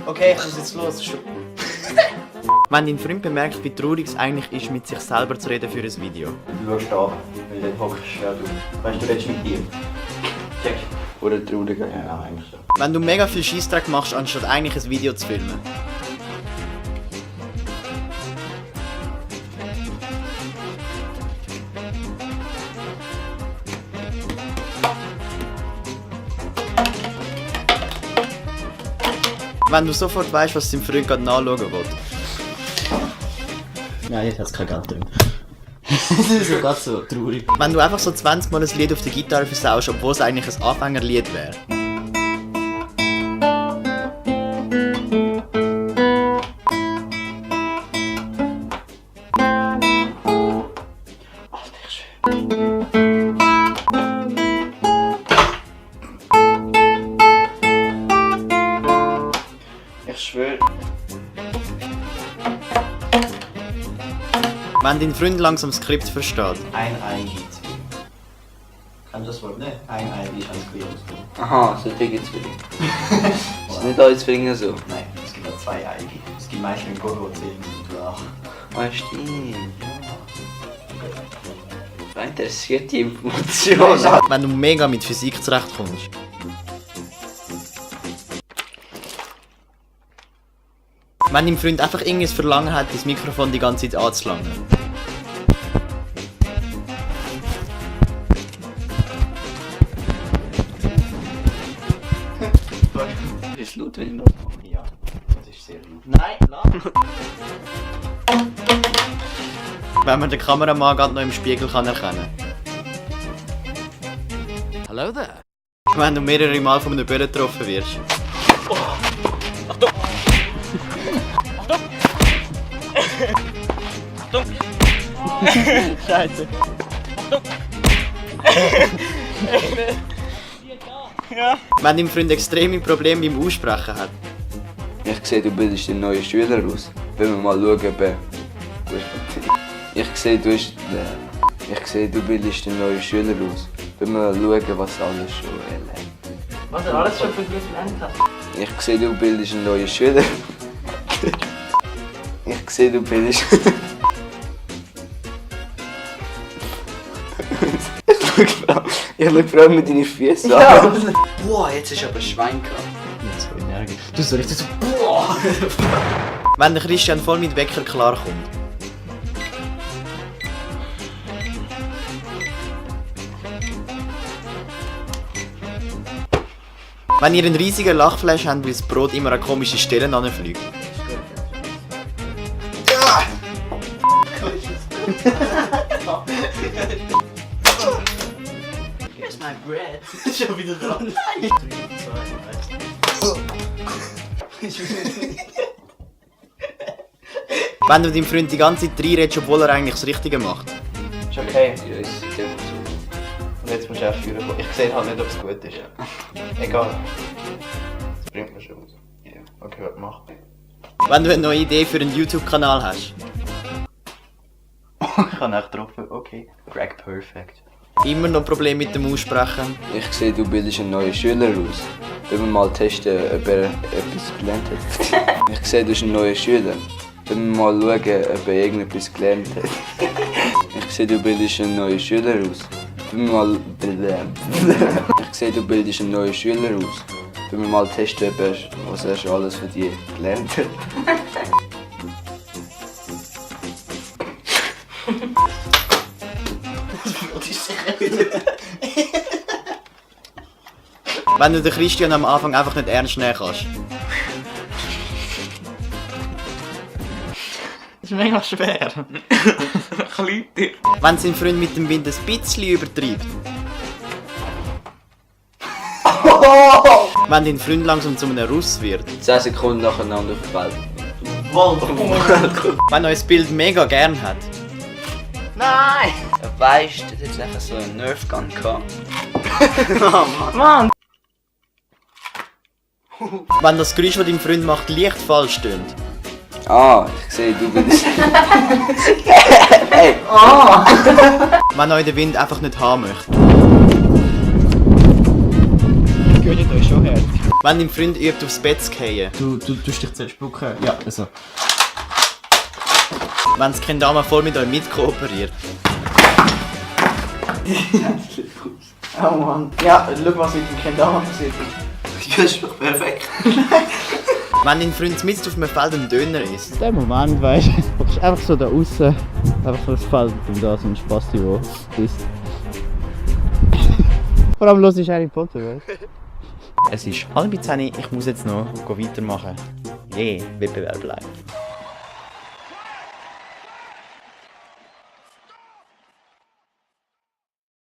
Okay, ich muss jetzt los. Wenn dein Freund bemerkt, wie traurig es eigentlich ist, mit sich selber zu reden für ein Video. Du schaust an, weil dort hockst ja du. Weißt du, redest mit dir. Check. Oder trauriger. Ja, eigentlich so. Wenn du mega viel Scheissdreck machst, anstatt eigentlich ein Video zu filmen. Wenn du sofort weißt, was dein Freund gerade nachschauen will. Nein, jetzt hat es kein Geld drin. Das ist ja gerade so traurig. Wenn du einfach so 20 Mal ein Lied auf der Gitarre versaust, obwohl es eigentlich ein Anfängerlied wäre. Ich schwöre. Wenn dein Freund langsam das Skript versteht. Ein Ei gibt's. Kannst du das Wort nicht? Ein Ei ist ein Quirus. Aha, so dick jetzt für dich. Ist nicht alles Finger so? Nein, es gibt auch 2 Ei. Es gibt meistens im Gogo 10 und Lach. Ah, stimmt. Ja. Interessiert die Information. Wenn du mega mit Physik zurechtkommst. Wenn dein Freund einfach irgendwas Verlangen hat, das Mikrofon die ganze Zeit anzulangen. Ist laut, wenn ich noch. Ja, das ist sehr laut. Nein, lass! Wenn man den Kameramann gerade noch im Spiegel kann erkennen. Hello there. Wenn du mehrere Mal von einem Böllen getroffen wirst. Scheiße. Wenn dein Freund extreme Probleme beim Aussprechen hat. Ich sehe, du bildest den neuen Schüler aus. Wenn wir mal schauen, ob ich sehe, du bildest den neuen Schüler aus. Wenn wir mal schauen, was alles schon erlebt. Was er alles schon für gut gelernt hat. Ich sehe, du bildest einen neuen Schüler. Ich sehe, du bildest. Ich schaue vor allem mit deinen Füßen an. Boah, jetzt ist aber Schwein gehabt. Jetzt so energisch. Du so richtig so. Boah! Wenn der Christian voll mit Wecker klarkommt. Wenn ihr einen riesigen Lachflash habt, weil das Brot immer an komische Stellen anfliegt. Here's my bread. Schon wieder dran. Nein! 3, 2, 1. Wenn du deinem Freund die ganze Zeit reinredest, obwohl er eigentlich das Richtige macht. Ist okay. Ja, ist sehr gut so. Und jetzt musst du erst führen. Ich sehe halt nicht, ob es gut ist. Egal. Das bringt mir schon was. Ja. Okay, was mach? Wenn du eine neue Idee für einen YouTube-Kanal hast. Ich habe echt getroffen. Okay. Greg Perfect. Immer noch Probleme mit dem Aussprechen. Ich sehe, du bildest einen neuen Schüler aus. Wenn wir mal testen, ob er etwas gelernt hat. Ich sehe, du bist ein neuer Schüler. Wenn wir mal schauen, ob er irgendetwas gelernt hat. Ich sehe, du bildest einen neuen Schüler aus. Wenn wir mal. Ich sehe, du bildest einen neuen Schüler aus. Wenn wir mal testen, ob was er schon alles von dir gelernt hat. Wenn du den Christian am Anfang einfach nicht ernst nehmen kannst. Das ist mega schwer. Klein dich. Wenn sein Freund mit dem Wind ein bisschen übertreibt. Wenn dein Freund langsam zu einem Russ wird. 10 Sekunden nacheinander auf die Welt. Wenn er ein Bild mega gern hat. Nein! Weißt du, das hat einfach so einen Nerfgun gehabt. Mann! Wenn das Geräusch, das dein Freund macht, leicht falsch stöhnt. Ah, ich sehe, du bist. Wenn euch der Wind einfach nicht haben möchte. Gönnt euch schon her. Wenn dein Freund übt, aufs Bett zu fallen. Du tust dich zuerst spucken. Ja, also. Wenn das Kendama voll mit euch mitkooperiert. Oh Mann. Ja, schau, was mit dem Kendama passiert ist. Das ist doch perfekt. Wenn dein Freund mitten auf einem Feld einen Döner isst. In dem Moment, weißt du, du bist einfach so da außen, einfach so das Feld und da so ein Spasti, der isst. Vor allem los ist Harry Potter, weißt du? Es ist 9:30, ich muss jetzt noch weitermachen. Wettbewerb bleibt.